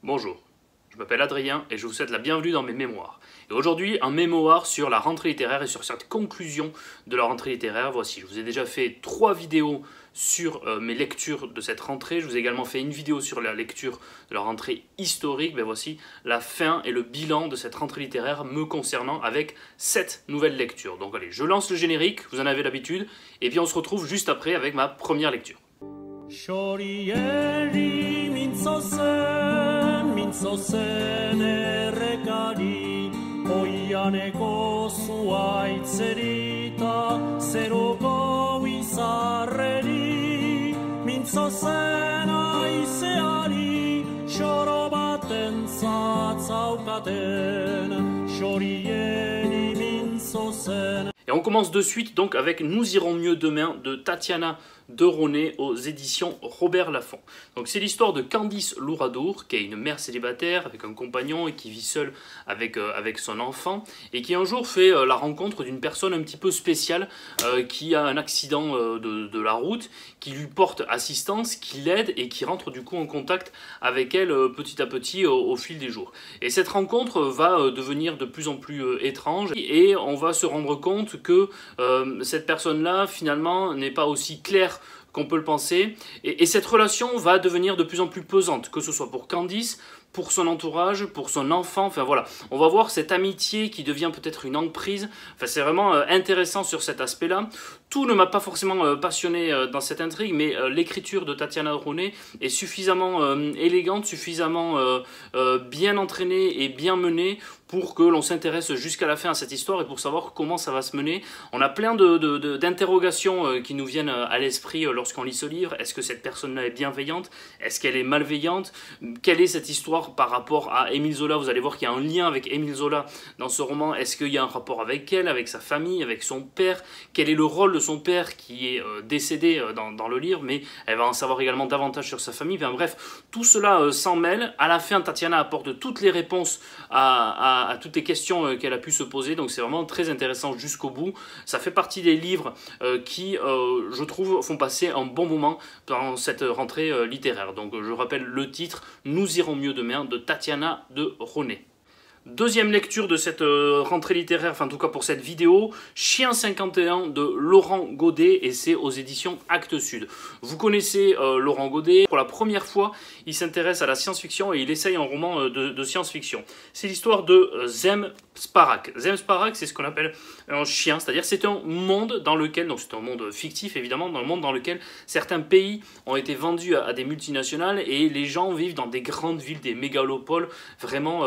Bonjour, je m'appelle Adrien et je vous souhaite la bienvenue dans mes mémoires. Et aujourd'hui, un mémoire sur la rentrée littéraire et sur cette conclusion de la rentrée littéraire. Voici, je vous ai déjà fait 3 vidéos sur mes lectures de cette rentrée. Je vous ai également fait une vidéo sur la lecture de la rentrée historique. Ben voici la fin et le bilan de cette rentrée littéraire me concernant avec 7 nouvelles lectures. Donc allez, je lance le générique, vous en avez l'habitude, et puis on se retrouve juste après avec ma première lecture. Et on commence de suite donc avec Nous irons mieux demain de Tatiana de Ronet aux éditions Robert Laffont. Donc c'est l'histoire de Candice Louradour, qui est une mère célibataire avec un compagnon et qui vit seule avec son enfant, et qui un jour fait la rencontre d'une personne un petit peu spéciale qui a un accident de la route, qui lui porte assistance, qui l'aide et qui rentre du coup en contact avec elle petit à petit au fil des jours. Et cette rencontre va devenir de plus en plus étrange et on va se rendre compte que cette personne-là finalement n'est pas aussi claire qu'on peut le penser, et cette relation va devenir de plus en plus pesante, que ce soit pour Candice, pour son entourage, pour son enfant, enfin voilà. On va voir cette amitié qui devient peut-être une emprise, enfin c'est vraiment intéressant sur cet aspect-là. Tout ne m'a pas forcément passionné dans cette intrigue, mais l'écriture de Tatiana Ronet est suffisamment élégante, suffisamment bien entraînée et bien menée pour que l'on s'intéresse jusqu'à la fin à cette histoire et pour savoir comment ça va se mener. On a plein d'interrogations qui nous viennent à l'esprit lorsqu'on lit ce livre. Est-ce que cette personne-là est bienveillante? Est-ce qu'elle est malveillante? Quelle est cette histoire par rapport à Émile Zola? Vous allez voir qu'il y a un lien avec Émile Zola dans ce roman. Est-ce qu'il y a un rapport avec elle, avec sa famille, avec son père? Quel est le rôle de son père qui est décédé dans le livre? Mais elle va en savoir également davantage sur sa famille. Enfin, bref, tout cela s'en mêle. À la fin, Tatiana apporte toutes les réponses à toutes les questions qu'elle a pu se poser, donc c'est vraiment très intéressant jusqu'au bout. Ça fait partie des livres qui, je trouve, font passer un bon moment dans cette rentrée littéraire. Donc je rappelle le titre, Nous irons mieux demain de Tatiana de Ronet. Deuxième lecture de cette rentrée littéraire, enfin en tout cas pour cette vidéo, Chien 51 de Laurent Godet, et c'est aux éditions Actes Sud. Vous connaissez Laurent Godet, pour la première fois il s'intéresse à la science-fiction et il essaye un roman de science-fiction. C'est l'histoire de Zem Sparak. Zem Sparak, c'est ce qu'on appelle un chien, c'est-à-dire c'est un monde dans lequel, donc c'est un monde fictif évidemment, dans le monde dans lequel certains pays ont été vendus à des multinationales et les gens vivent dans des grandes villes, des mégalopoles vraiment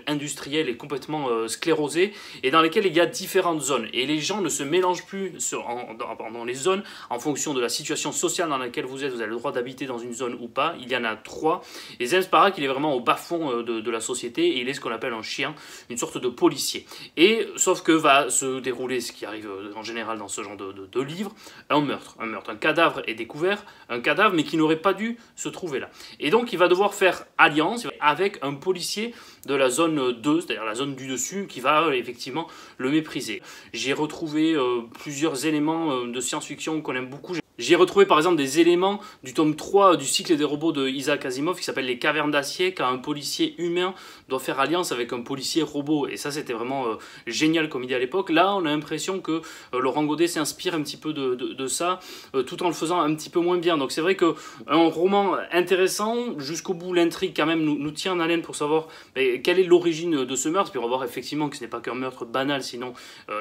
industrielles et complètement sclérosées, et dans lesquelles il y a différentes zones. Et les gens ne se mélangent plus dans les zones en fonction de la situation sociale dans laquelle vous êtes. Vous avez le droit d'habiter dans une zone ou pas. Il y en a 3. Et Zem Sparak, il est vraiment au bas-fond de la société et il est ce qu'on appelle un chien, une sorte de policier. Et sauf que va se dérouler ce qui arrive en général dans ce genre de livre, un meurtre. Un cadavre est découvert, un cadavre mais qui n'aurait pas dû se trouver là. Et donc il va devoir faire alliance avec un policier de la zone 2, c'est-à-dire la zone du dessus, qui va effectivement le mépriser. J'ai retrouvé plusieurs éléments de science-fiction qu'on aime beaucoup. J'ai retrouvé par exemple des éléments du tome 3 du cycle des robots de Isaac Asimov qui s'appelle Les Cavernes d'Acier, quand un policier humain doit faire alliance avec un policier robot. Et ça, c'était vraiment génial comme idée à l'époque. Là, on a l'impression que Laurent Godet s'inspire un petit peu de ça, tout en le faisant un petit peu moins bien. Donc c'est vrai qu'un roman intéressant, jusqu'au bout, l'intrigue quand même nous tient en haleine pour savoir quelle est l'origine de ce meurtre. Puis on va voir effectivement que ce n'est pas qu'un meurtre banal, sinon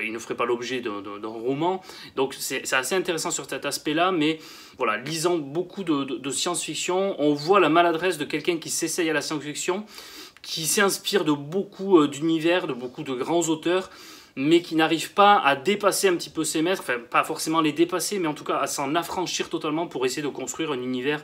il ne ferait pas l'objet d'un roman. Donc c'est assez intéressant sur cet aspect-là. Mais voilà, lisant beaucoup de science-fiction, on voit la maladresse de quelqu'un qui s'essaye à la science-fiction, qui s'inspire de beaucoup d'univers, de beaucoup de grands auteurs, mais qui n'arrive pas à dépasser un petit peu ses maîtres, enfin pas forcément les dépasser, mais en tout cas à s'en affranchir totalement pour essayer de construire un univers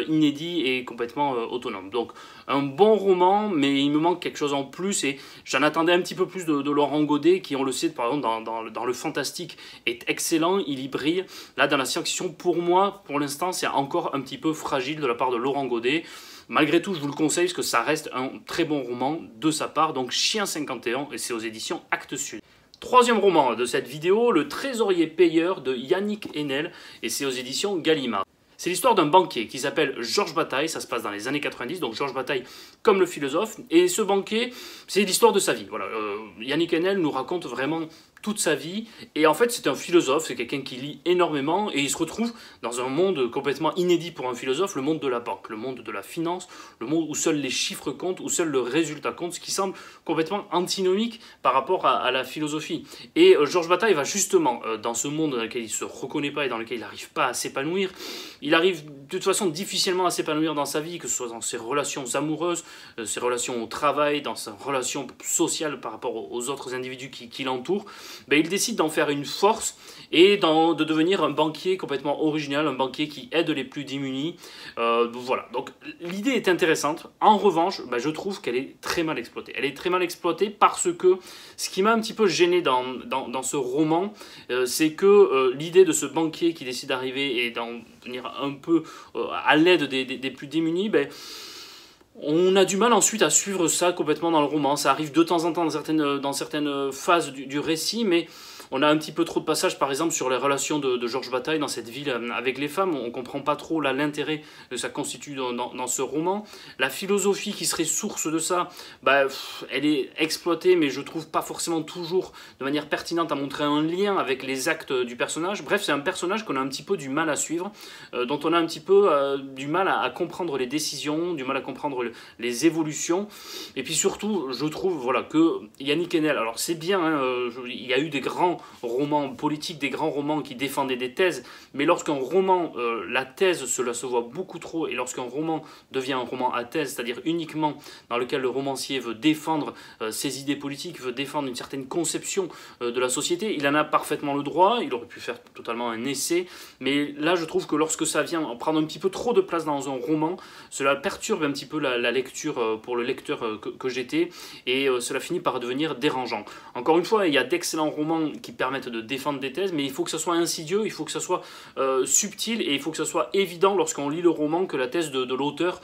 inédit et complètement autonome. Donc un bon roman, mais il me manque quelque chose en plus, et j'en attendais un petit peu plus de Laurent Godet, qui on le sait par exemple dans le fantastique est excellent, il y brille. Là dans la science-fiction, pour moi, pour l'instant, c'est encore un petit peu fragile de la part de Laurent Godet. Malgré tout, je vous le conseille parce que ça reste un très bon roman de sa part, donc Chien 51, et c'est aux éditions Actes Sud. Troisième roman de cette vidéo, Le Trésorier Payeur de Yannick Enel, et c'est aux éditions Gallimard. C'est l'histoire d'un banquier qui s'appelle Georges Bataille, ça se passe dans les années 90, donc Georges Bataille comme le philosophe, et ce banquier, c'est l'histoire de sa vie. Voilà, Yannick Enel nous raconte vraiment toute sa vie, et en fait c'est un philosophe, c'est quelqu'un qui lit énormément, et il se retrouve dans un monde complètement inédit pour un philosophe, le monde de la banque, le monde de la finance, le monde où seuls les chiffres comptent, où seul le résultat compte, ce qui semble complètement antinomique par rapport à la philosophie. Et Georges Bataille va justement, dans ce monde dans lequel il ne se reconnaît pas et dans lequel il n'arrive pas à s'épanouir, il arrive de toute façon difficilement à s'épanouir dans sa vie, que ce soit dans ses relations amoureuses, ses relations au travail, dans sa relation sociale par rapport aux autres individus qui l'entourent, ben, il décide d'en faire une force et de devenir un banquier complètement original, un banquier qui aide les plus démunis. Voilà, donc l'idée est intéressante. En revanche, ben, je trouve qu'elle est très mal exploitée. Elle est très mal exploitée parce que ce qui m'a un petit peu gêné dans ce roman, c'est que l'idée de ce banquier qui décide d'arriver et d'en venir un peu à l'aide des plus démunis, ben, on a du mal ensuite à suivre ça complètement dans le roman. Ça arrive de temps en temps dans certaines phases du récit, mais on a un petit peu trop de passages, par exemple, sur les relations de Georges Bataille dans cette ville avec les femmes. On ne comprend pas trop l'intérêt que ça constitue dans ce roman. La philosophie qui serait source de ça, bah, elle est exploitée, mais je trouve pas forcément toujours de manière pertinente à montrer un lien avec les actes du personnage. Bref, c'est un personnage qu'on a un petit peu du mal à suivre, dont on a un petit peu du mal à comprendre les décisions, du mal à comprendre les évolutions. Et puis surtout, je trouve voilà, que Yannick Enel, alors c'est bien, hein, il y a eu des grands romans politiques, des grands romans qui défendaient des thèses, mais lorsqu'un roman, la thèse, cela se voit beaucoup trop, et lorsqu'un roman devient un roman à thèse, c'est-à-dire uniquement dans lequel le romancier veut défendre ses idées politiques, veut défendre une certaine conception de la société, il en a parfaitement le droit, il aurait pu faire totalement un essai, mais là je trouve que lorsque ça vient prendre un petit peu trop de place dans un roman, cela perturbe un petit peu la lecture pour le lecteur que j'étais, et cela finit par devenir dérangeant. Encore une fois, il y a d'excellents romans qui permettent de défendre des thèses, mais il faut que ça soit insidieux, il faut que ça soit subtil, et il faut que ça soit évident lorsqu'on lit le roman que la thèse de l'auteur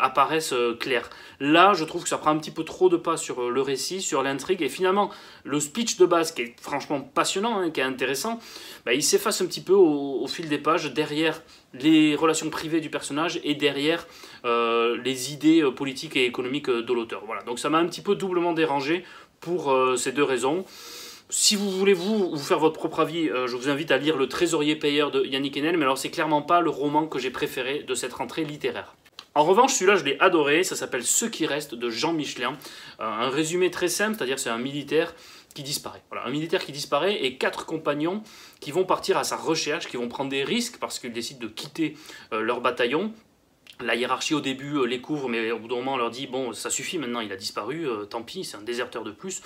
apparaisse claire. Là, je trouve que ça prend un petit peu trop de pas sur le récit, sur l'intrigue, et finalement, le speech de base, qui est franchement passionnant, hein, qui est intéressant, bah, il s'efface un petit peu au fil des pages, derrière les relations privées du personnage et derrière les idées politiques et économiques de l'auteur. Voilà. Donc ça m'a un petit peu doublement dérangé pour ces deux raisons. Si vous voulez vous faire votre propre avis, je vous invite à lire Le Trésorier payeur de Yannick Enel, mais alors c'est clairement pas le roman que j'ai préféré de cette rentrée littéraire. En revanche, celui-là, je l'ai adoré, ça s'appelle Ce qui reste de Jean Michelin. Un résumé très simple, c'est-à-dire c'est un militaire qui disparaît. Voilà, un militaire qui disparaît et 4 compagnons qui vont partir à sa recherche, qui vont prendre des risques parce qu'ils décident de quitter leur bataillon. La hiérarchie au début les couvre, mais au bout d'un moment on leur dit bon ça suffit maintenant, il a disparu, tant pis, c'est un déserteur de plus,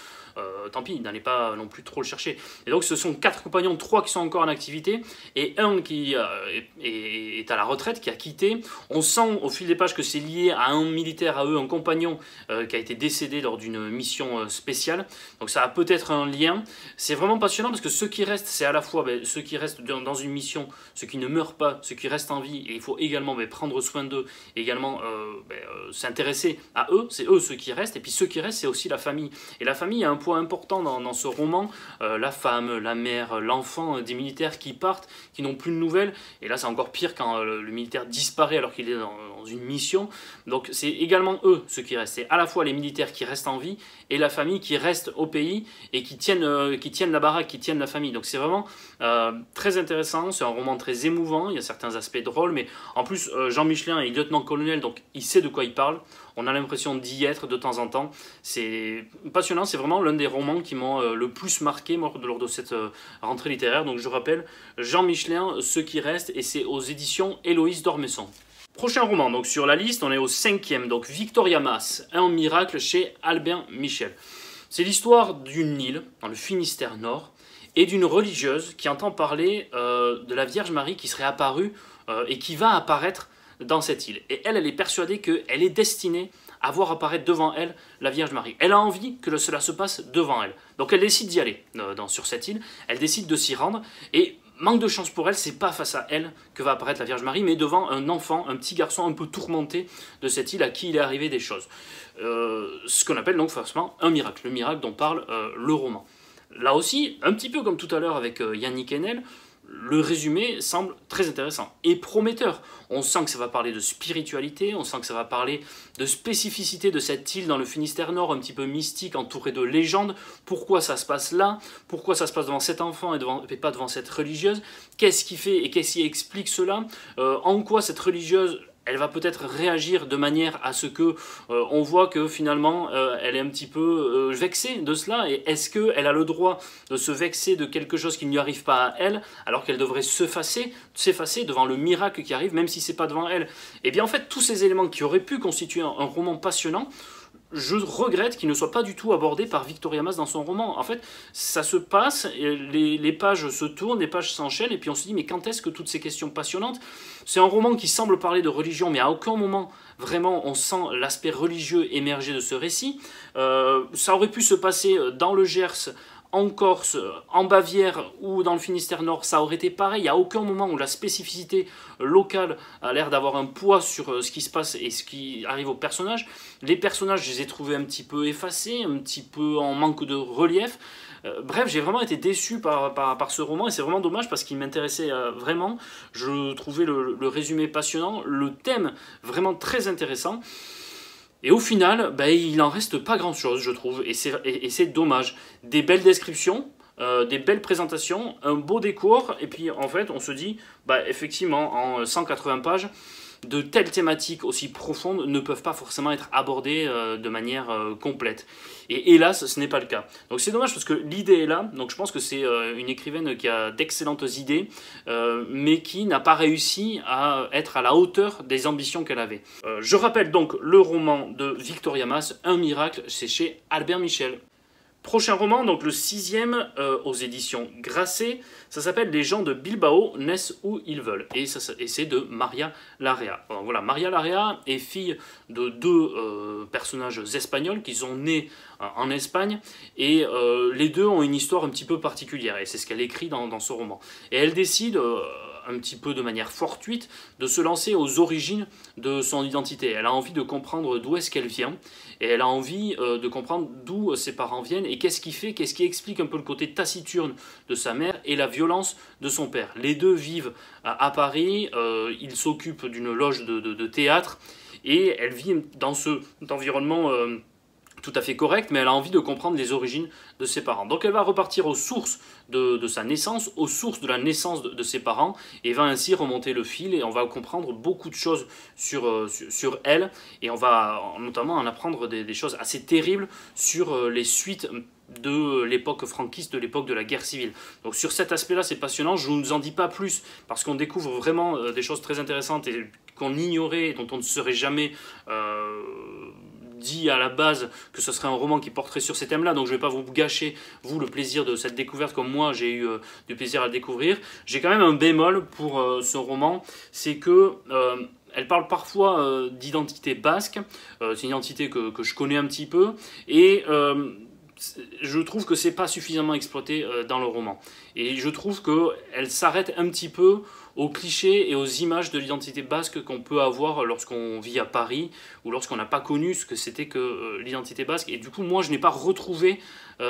tant pis, n'allez pas non plus trop le chercher. Et donc ce sont 4 compagnons, 3 qui sont encore en activité, et un qui est à la retraite, qui a quitté. On sent au fil des pages que c'est lié à un militaire à eux, un compagnon qui a été décédé lors d'une mission spéciale, donc ça a peut-être un lien. C'est vraiment passionnant parce que ceux qui restent, c'est à la fois ceux qui restent dans une mission, ceux qui ne meurent pas, ceux qui restent en vie, et il faut également prendre soin d'eux, et également s'intéresser à eux, c'est eux ceux qui restent, et puis ceux qui restent c'est aussi la famille, et la famille a un poids important dans ce roman, la femme, la mère, l'enfant des militaires qui partent, qui n'ont plus de nouvelles, et là c'est encore pire quand le militaire disparaît alors qu'il est dans une mission, donc c'est également eux ceux qui restent, c'est à la fois les militaires qui restent en vie, et la famille qui reste au pays, et qui tiennent la baraque, qui tiennent la famille, donc c'est vraiment très intéressant, c'est un roman très émouvant, il y a certains aspects drôles, mais en plus Jean Michelin est lieutenant-colonel, donc il sait de quoi il parle. On a l'impression d'y être de temps en temps. C'est passionnant, c'est vraiment l'un des romans qui m'ont le plus marqué lors de cette rentrée littéraire. Donc je rappelle, Jean Michelin, Ce qui reste, et c'est aux éditions Héloïse d'Ormesson. Prochain roman, donc sur la liste, on est au 5e, donc Victoria Mass, Un miracle chez Albin Michel. C'est l'histoire d'une île dans le Finistère Nord et d'une religieuse qui entend parler de la Vierge Marie qui serait apparue et qui va apparaître dans cette île. Et elle est persuadée qu'elle est destinée à voir apparaître devant elle la Vierge Marie. Elle a envie que cela se passe devant elle. Donc elle décide d'y aller sur cette île, elle décide de s'y rendre, et manque de chance pour elle, c'est pas face à elle que va apparaître la Vierge Marie, mais devant un enfant, un petit garçon un peu tourmenté de cette île à qui il est arrivé des choses. Ce qu'on appelle donc forcément un miracle, le miracle dont parle le roman. Là aussi, un petit peu comme tout à l'heure avec Yannick Enel, le résumé semble très intéressant et prometteur. On sent que ça va parler de spiritualité, on sent que ça va parler de spécificité de cette île dans le Finistère Nord, un petit peu mystique, entourée de légendes. Pourquoi ça se passe là? Pourquoi ça se passe devant cet enfant et pas devant cette religieuse? Qu'est-ce qui fait et qu'est-ce qui explique cela? En quoi cette religieuse elle va peut-être réagir de manière à ce que on voit que finalement elle est un petit peu vexée de cela, et est-ce qu'elle a le droit de se vexer de quelque chose qui ne lui arrive pas à elle alors qu'elle devrait s'effacer devant le miracle qui arrive même si c'est pas devant elle? Et bien en fait tous ces éléments qui auraient pu constituer un roman passionnant, je regrette qu'il ne soit pas du tout abordé par Victoria Mas dans son roman. En fait, ça se passe, les pages se tournent, les pages s'enchaînent, et puis on se dit, mais quand est-ce que toutes ces questions passionnantes... C'est un roman qui semble parler de religion, mais à aucun moment, vraiment, on sent l'aspect religieux émerger de ce récit. Ça aurait pu se passer dans le Gers, en Corse, en Bavière ou dans le Finistère Nord, ça aurait été pareil. Il n'y a aucun moment où la spécificité locale a l'air d'avoir un poids sur ce qui se passe et ce qui arrive aux personnages. Les personnages, je les ai trouvés un petit peu effacés, un petit peu en manque de relief. Bref, j'ai vraiment été déçu par ce roman et c'est vraiment dommage parce qu'il m'intéressait vraiment. Je trouvais le résumé passionnant, le thème vraiment très intéressant. Et au final, ben, il n'en reste pas grand-chose, je trouve, et c'est dommage. Des belles descriptions, des belles présentations, un beau décor, et puis en fait, on se dit, bah, effectivement, en 180 pages, de telles thématiques aussi profondes ne peuvent pas forcément être abordées de manière complète. Et hélas, ce n'est pas le cas. Donc c'est dommage parce que l'idée est là, donc je pense que c'est une écrivaine qui a d'excellentes idées, mais qui n'a pas réussi à être à la hauteur des ambitions qu'elle avait. Je rappelle donc le roman de Victoria Mas, Un miracle, c'est chez Albert Michel. Prochain roman, donc le 6e aux éditions Grasset, ça s'appelle Les gens de Bilbao naissent où ils veulent, et c'est de Maria Larrea. Alors, voilà, Maria Larrea est fille de deux personnages espagnols qui sont nés en Espagne, et les deux ont une histoire un petit peu particulière, et c'est ce qu'elle écrit dans ce roman. Et elle décide... un petit peu de manière fortuite, de se lancer aux origines de son identité. Elle a envie de comprendre d'où est-ce qu'elle vient, et elle a envie de comprendre d'où ses parents viennent, et qu'est-ce qui explique un peu le côté taciturne de sa mère et la violence de son père. Les deux vivent à Paris, ils s'occupent d'une loge de théâtre, et elle vit dans cet environnement... tout à fait correct, mais elle a envie de comprendre les origines de ses parents. Donc elle va repartir aux sources de sa naissance, aux sources de la naissance de ses parents, et va ainsi remonter le fil, et on va comprendre beaucoup de choses sur elle, et on va notamment en apprendre des choses assez terribles sur les suites de l'époque franquiste, de l'époque de la guerre civile. Donc sur cet aspect-là, c'est passionnant, je ne vous en dis pas plus, parce qu'on découvre vraiment des choses très intéressantes, et qu'on ignorait, et dont on ne serait jamais... dit à la base que ce serait un roman qui porterait sur ces thèmes-là, donc je ne vais pas vous gâcher, vous, le plaisir de cette découverte, comme moi j'ai eu du plaisir à le découvrir. J'ai quand même un bémol pour ce roman, c'est que elle parle parfois d'identité basque, c'est une identité que je connais un petit peu, et je trouve que c'est pas suffisamment exploité dans le roman. Et je trouve qu'elle s'arrête un petit peu aux clichés et aux images de l'identité basque qu'on peut avoir lorsqu'on vit à Paris ou lorsqu'on n'a pas connu ce que c'était que l'identité basque. Et du coup, moi, je n'ai pas retrouvé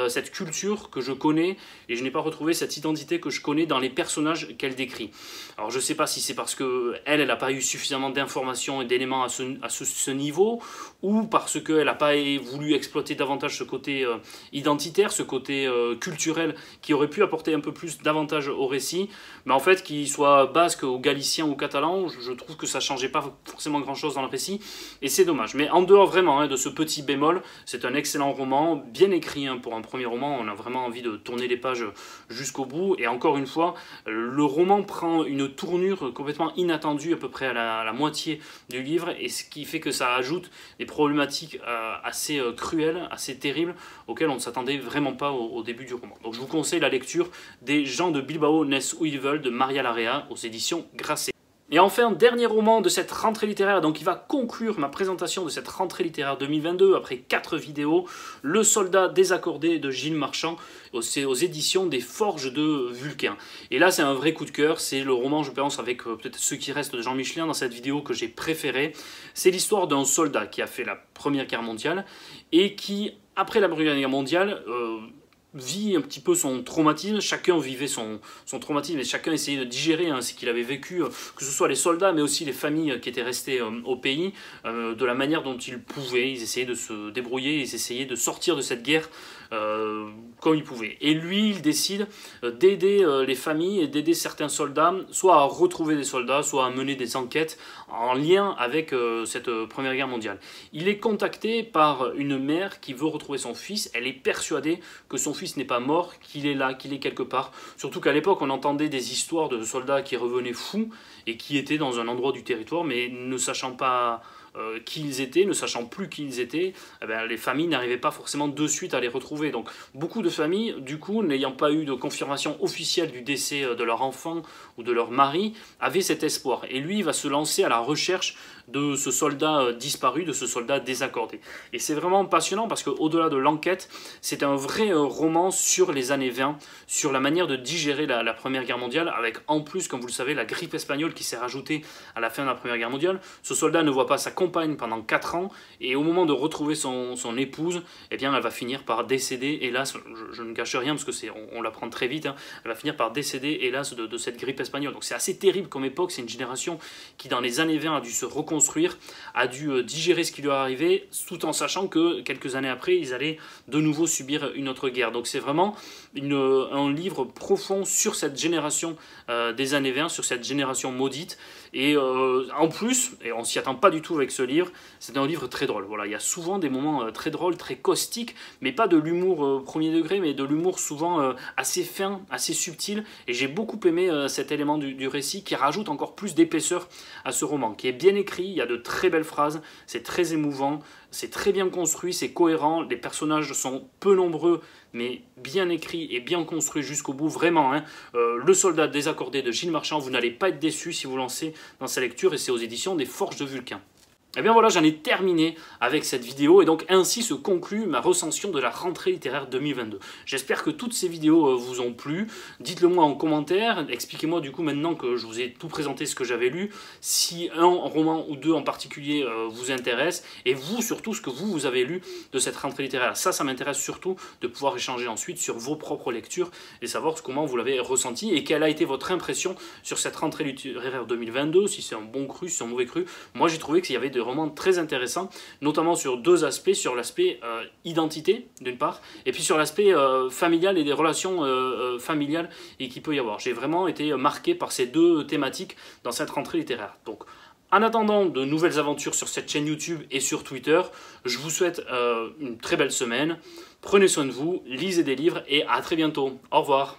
cette culture que je connais, et je n'ai pas retrouvé cette identité que je connais dans les personnages qu'elle décrit. Alors, je ne sais pas si c'est parce qu'elle n'a pas eu suffisamment d'informations et d'éléments à ce niveau, ou parce qu'elle n'a pas voulu exploiter davantage ce côté identitaire, ce côté culturel qui aurait pu apporter un peu plus d'avantage au récit. Mais en fait, qu'il soit basque ou galicien ou catalan, je trouve que ça ne changeait pas forcément grand-chose dans le récit, et c'est dommage. Mais en dehors vraiment de ce petit bémol, c'est un excellent roman, bien écrit pour un premier roman, on a vraiment envie de tourner les pages jusqu'au bout, et encore une fois, le roman prend une tournure complètement inattendue à peu près à la moitié du livre, et ce qui fait que ça ajoute des problématiques assez cruelles, assez terribles, auxquelles on ne s'attendait vraiment pas au début du roman. Donc je vous conseille la lecture des gens de Bilbao naissent où ils veulent de Maria Larrea aux éditions Grasset. Et enfin, dernier roman de cette rentrée littéraire, donc qui va conclure ma présentation de cette rentrée littéraire 2022 après 4 vidéos, Le soldat désaccordé de Gilles Marchand, aux éditions des Forges de Vulcain. Et là, c'est un vrai coup de cœur, c'est le roman, je pense, avec peut-être ceux qui restent de Jean Michelin dans cette vidéo que j'ai préféré. C'est l'histoire d'un soldat qui a fait la Première Guerre mondiale et qui, après la Première Guerre mondiale, vit un petit peu son traumatisme, chacun vivait son traumatisme et chacun essayait de digérer ce qu'il avait vécu, que ce soit les soldats mais aussi les familles qui étaient restées au pays, de la manière dont ils pouvaient, ils essayaient de se débrouiller, ils essayaient de sortir de cette guerre comme ils pouvaient. Et lui, il décide d'aider les familles et d'aider certains soldats, soit à retrouver des soldats, soit à mener des enquêtes en lien avec cette Première Guerre mondiale. Il est contacté par une mère qui veut retrouver son fils, elle est persuadée que son fils n'est pas mort, qu'il est là, qu'il est quelque part. Surtout qu'à l'époque, on entendait des histoires de soldats qui revenaient fous et qui étaient dans un endroit du territoire, mais ne sachant pas qui ils étaient, ne sachant plus qui ils étaient, eh bien, les familles n'arrivaient pas forcément de suite à les retrouver. Donc beaucoup de familles, du coup, n'ayant pas eu de confirmation officielle du décès de leur enfant ou de leur mari, avaient cet espoir. Et lui, il va se lancer à la recherche de ce soldat disparu, de ce soldat désaccordé. Et c'est vraiment passionnant parce qu'au-delà de l'enquête, c'est un vrai roman sur les années 20, sur la manière de digérer la Première Guerre mondiale, avec en plus, comme vous le savez, la grippe espagnole qui s'est rajoutée à la fin de la Première Guerre mondiale. Ce soldat ne voit pas sa compagne pendant 4 ans, et au moment de retrouver son épouse, eh bien, elle va finir par décéder, hélas, je ne cache rien parce que on l'apprend très vite, hein, elle va finir par décéder, hélas, de cette grippe espagnole. Donc c'est assez terrible comme époque, c'est une génération qui dans les années 20 a dû se reconstruire, a dû digérer ce qui lui est arrivé, tout en sachant que quelques années après, ils allaient de nouveau subir une autre guerre. Donc c'est vraiment un livre profond sur cette génération des années 20, sur cette génération maudite, et en plus, et on s'y attend pas du tout avec ce livre, c'est un livre très drôle. Voilà, il y a souvent des moments très drôles, très caustiques, mais pas de l'humour premier degré, mais de l'humour souvent assez fin, assez subtil, et j'ai beaucoup aimé cet élément du récit qui rajoute encore plus d'épaisseur à ce roman, qui est bien écrit, il y a de très belles phrases, c'est très émouvant, c'est très bien construit, c'est cohérent, les personnages sont peu nombreux, mais bien écrits et bien construits jusqu'au bout, vraiment. Hein. Le soldat désaccordé de Gilles Marchand, vous n'allez pas être déçu si vous lancez dans sa lecture, et c'est aux éditions des Forges de Vulcain. Et bien voilà, j'en ai terminé avec cette vidéo, et donc ainsi se conclut ma recension de la rentrée littéraire 2022. J'espère que toutes ces vidéos vous ont plu. Dites-le moi en commentaire, expliquez-moi du coup maintenant que je vous ai tout présenté ce que j'avais lu, si un roman ou deux en particulier vous intéresse, et vous surtout ce que vous avez lu de cette rentrée littéraire. Ça m'intéresse surtout de pouvoir échanger ensuite sur vos propres lectures et savoir comment vous l'avez ressenti et quelle a été votre impression sur cette rentrée littéraire 2022, si c'est un bon cru, si c'est un mauvais cru. Moi j'ai trouvé qu'il y avait des romans très intéressants, notamment sur deux aspects, sur l'aspect identité d'une part, et puis sur l'aspect familial et des relations familiales et qu'il peut y avoir. J'ai vraiment été marqué par ces deux thématiques dans cette rentrée littéraire. Donc en attendant de nouvelles aventures sur cette chaîne YouTube et sur Twitter, je vous souhaite une très belle semaine, prenez soin de vous, lisez des livres et à très bientôt. Au revoir.